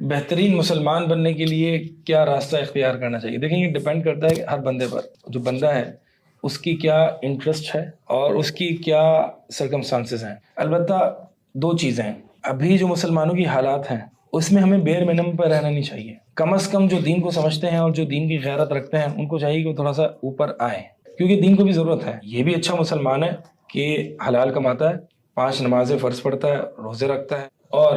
بہترین مسلمان بننے کے لیے کیا راستہ اختیار کرنا چاہیے؟ دیکھیں یہ ڈیپینڈ کرتا ہے ہر بندے پر. جو بندہ ہے اس کی کیا انٹرسٹ ہے اور اس کی کیا سرکمسٹانسز ہیں. البتہ دو چیزیں ہیں. ابھی جو مسلمانوں کی حالات ہیں اس میں ہمیں بیر منم پر رہنا نہیں چاہیے. کم از کم جو دین کو سمجھتے ہیں اور جو دین کی غیرت رکھتے ہیں ان کو چاہیے کہ وہ تھوڑا سا اوپر آئیں، کیونکہ دین کو بھی ضرورت ہے. یہ بھی اچھا مسلمان ہے کہ حلال کماتا ہے، 5 نمازیں فرض پڑھتا ہے، روزے رکھتا ہے اور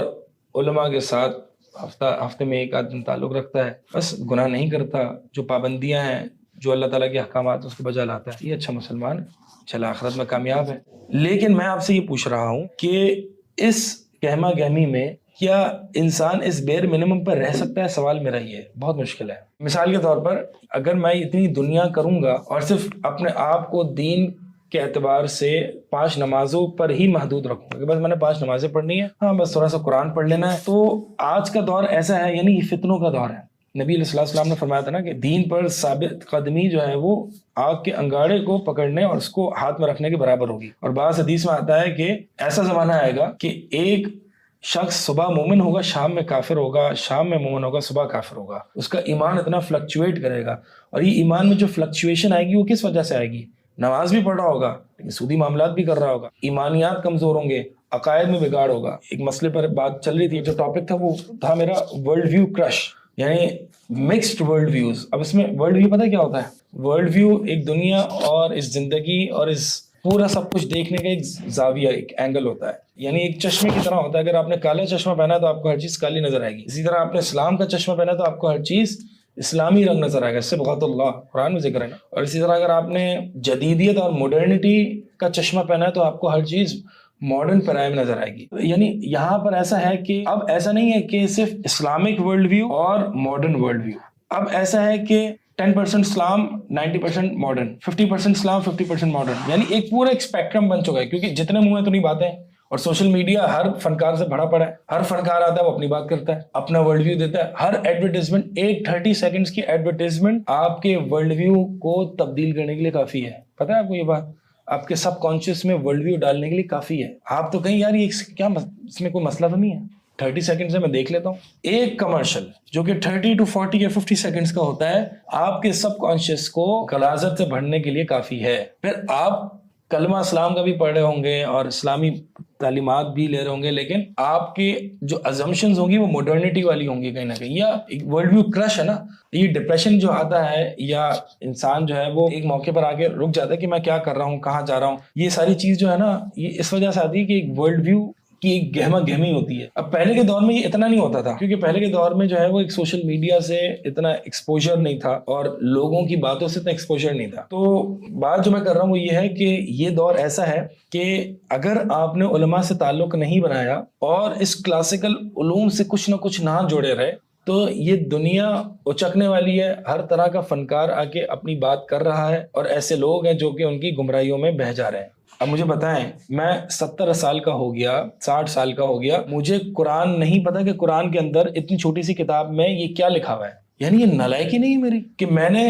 علماء کے ساتھ ہفتے میں 1 آدھ دن تعلق رکھتا ہے، بس گناہ نہیں کرتا، جو پابندیاں ہیں جو اللہ تعالیٰ کے احکامات اس کو بجا لاتا ہے. یہ اچھا مسلمان ہے، چلا آخرت میں کامیاب ہے. لیکن میں آپ سے یہ پوچھ رہا ہوں کہ اس گہما گہمی میں کیا انسان اس بیر منیمم پر رہ سکتا ہے؟ سوال میرا یہ ہے. بہت مشکل ہے. مثال کے طور پر اگر میں اتنی دنیا کروں گا اور صرف اپنے آپ کو دین کے اعتبار سے 5 نمازوں پر ہی محدود رکھوں گا کہ بس میں نے 5 نمازیں پڑھنی ہے، ہاں بس تھوڑا سا قرآن پڑھ لینا ہے، تو آج کا دور ایسا ہے، یعنی یہ فتنوں کا دور ہے. نبی علیہ السلام نے فرمایا تھا نا کہ دین پر ثابت قدمی جو ہے وہ آگ کے انگارے کو پکڑنے اور اس کو ہاتھ میں رکھنے کے برابر ہوگی. اور بعض حدیث میں آتا ہے کہ ایسا زمانہ آئے گا کہ ایک شخص صبح مومن ہوگا، شام میں کافر ہوگا، شام میں مومن ہوگا، صبح کافر ہوگا. اس کا ایمان اتنا فلکچویٹ کرے گا. اور یہ ایمان میں جو فلکچویشن آئے گی وہ کس وجہ سے آئے گی؟ نماز بھی پڑھ رہا ہوگا لیکن سودی معاملات بھی کر رہا ہوگا، ایمانیات کمزور ہوں گے، عقائد میں بگاڑ ہوگا. ایک مسئلے پر بات چل رہی تھی، جو ٹاپک تھا وہ تھا میرا ورلڈ ویو کرش، یعنی مکسڈ ورلڈ ویوز. اب اس میں ورلڈ ویو پتہ کیا ہوتا ہے؟ ورلڈ ویو ایک دنیا اور اس زندگی اور اس پورا سب کچھ دیکھنے کا ایک زاویہ، ایک اینگل ہوتا ہے. یعنی ایک چشمے کی طرح ہوتا ہے. اگر آپ نے کالا چشمہ پہنا تو آپ کو ہر چیز کالی نظر آئے گی. اسی طرح آپ نے اسلام کا چشمہ پہنا تو آپ کو ہر چیز اسلامی رنگ نظر آئے گا. اس سے بغض اللہ قرآن میں ذکر ہے نا. اور اسی طرح اگر آپ نے جدیدیت اور ماڈرنٹی کا چشمہ پہنا ہے تو آپ کو ہر چیز ماڈرن پرائم نظر آئے گی. یعنی یہاں پر ایسا ہے کہ اب ایسا نہیں ہے کہ صرف اسلامک ورلڈ ویو اور ماڈرن ورلڈ ویو. اب ایسا ہے کہ 10% اسلام 90% ماڈرن، 50% اسلام 50% ماڈرن. یعنی ایک پورا ایک اسپیکٹرم بن چکا ہے، کیونکہ جتنے منہ ہیں تو نہیں باتیں. اور سوشل میڈیا ہر فنکار سے بھرا پڑا ہے. ہر فنکار آتا ہے وہ اپنی بات کرتا ہے، اپنا ورلڈ ویو دیتا ہے. ہر ایڈورٹیزمنٹ، ایک 30 سیکنڈز کی ایڈورٹیزمنٹ آپ کے ورلڈ ویو کو تبدیل کرنے کے لیے کافی ہے. پتہ ہے آپ کو یہ بات؟ آپ کے سب کانشیس میں ورلڈ ویو ڈالنے کے لیے کافی ہے. آپ تو کہیں یار یہ کیا اس میں کوئی مسئلہ تو نہیں ہے، 30 سیکنڈ سے میں دیکھ لیتا ہوں. ایک کمرشل جو کہ 30 to 40 یا 50 سیکنڈز کا ہوتا ہے آپ کے سب کانشیس کو غلاظت سے بھرنے کے لیے کافی ہے. پھر آپ کلمہ اسلام کا بھی پڑھ رہے ہوں گے اور اسلامی تعلیمات بھی لے رہے ہوں گے، لیکن آپ کی جو ازمپشنز ہوں گی وہ ماڈرنٹی والی ہوں گی کہیں نہ کہیں. یا ایک ورلڈ ویو کرش ہے نا، یہ ڈپریشن جو آتا ہے یا انسان جو ہے وہ ایک موقع پر آگے رک جاتا ہے کہ میں کیا کر رہا ہوں، کہاں جا رہا ہوں. یہ ساری چیز جو ہے نا یہ اس وجہ سے آتی ہے کہ ایک ورلڈ ویو کی ایک گہما گہمی ہوتی ہے. اب پہلے کے دور میں یہ اتنا نہیں ہوتا تھا، کیونکہ پہلے کے دور میں جو ہے وہ ایک سوشل میڈیا سے اتنا ایکسپوجر نہیں تھا اور لوگوں کی باتوں سے اتنا ایکسپوجر نہیں تھا. تو بات جو میں کر رہا ہوں وہ یہ ہے کہ یہ دور ایسا ہے کہ اگر آپ نے علماء سے تعلق نہیں بنایا اور اس کلاسیکل علوم سے کچھ نہ کچھ نہ جوڑے رہے تو یہ دنیا اچکنے والی ہے. ہر طرح کا فنکار آ کے اپنی بات کر رہا ہے اور ایسے لوگ ہیں جو کہ ان کی گمراہیوں میں بہہ جا رہے ہیں. اب مجھے بتائیں، میں 70 سال کا ہو گیا، 60 سال کا ہو گیا، مجھے قرآن نہیں پتا کہ قرآن کے اندر اتنی چھوٹی سی کتاب میں یہ کیا لکھا ہوا ہے. یعنی یہ نالائکی نہیں ہے میری کہ میں نے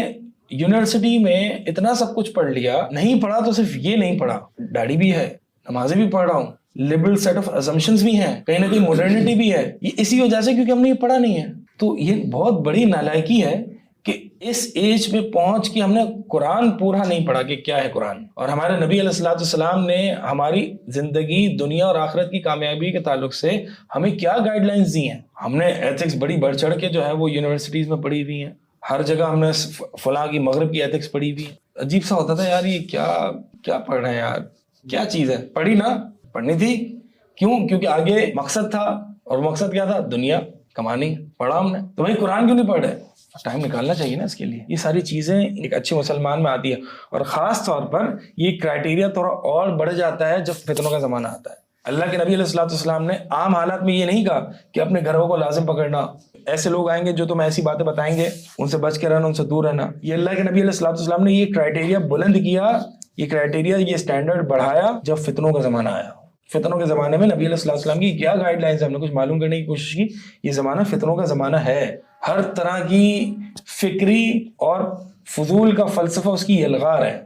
یونیورسٹی میں اتنا سب کچھ پڑھ لیا. نہیں پڑھا تو صرف یہ نہیں پڑھا، داڑھی بھی ہے، نمازیں بھی پڑھ رہا ہوں، لبرل سیٹ آف assumptions بھی ہیں، کہیں نہ کہیں ماڈرنٹی بھی ہے. یہ اسی وجہ سے کیونکہ ہم نے یہ پڑھا نہیں ہے. تو یہ بہت بڑی نالائکی ہے کہ اس ایج میں پہنچ کے ہم نے قرآن پورا نہیں پڑھا کہ کیا ہے قرآن. اور ہمارے نبی علیہ السلام نے ہماری زندگی، دنیا اور آخرت کی کامیابی کے تعلق سے ہمیں کیا گائیڈ لائنز دی ہیں. ہم نے ایتھکس بڑی بڑھ چڑھ کے جو ہے وہ یونیورسٹیز میں پڑھی ہوئی ہیں. ہر جگہ ہم نے فلاں کی مغرب کی ایتھکس پڑھی ہوئی ہے. عجیب سا ہوتا تھا یار یہ کیا پڑھ رہے ہیں یار، کیا چیز ہے. پڑھی نا، پڑھنی تھی. کیوں؟ کیونکہ آگے مقصد تھا، اور مقصد کیا تھا؟ دنیا کمانی. پڑھا ہم نے تو بھائی قرآن کیوں نہیں پڑھ رہے؟ ٹائم نکالنا چاہیے نا اس کے لیے. یہ ساری چیزیں ایک اچھے مسلمان میں آتی ہے. اور خاص طور پر یہ کرائٹیریا تھوڑا اور بڑھ جاتا ہے جب فتنوں کا زمانہ آتا ہے. اللہ کے نبی علیہ السلام نے عام حالات میں یہ نہیں کہا کہ اپنے گھروں کو لازم پکڑنا، ایسے لوگ آئیں گے جو تمہیں ایسی باتیں بتائیں گے، ان سے بچ کے رہنا، ان سے دور رہنا. یہ اللہ کے نبی علیہ السلام نے یہ کرائٹیریا بلند کیا، یہ کرائٹیریا، یہ اسٹینڈرڈ بڑھایا جب فتنوں کا زمانہ آیا. فتنوں کے زمانے میں نبی علیہ السلام کی کیا گائیڈ لائنز ہیں، ہم نے کچھ معلوم کرنے کی کوشش کی. یہ زمانہ فتنوں کا زمانہ ہے. ہر طرح کی فکری اور فضول کا فلسفہ اس کی یلغار ہے.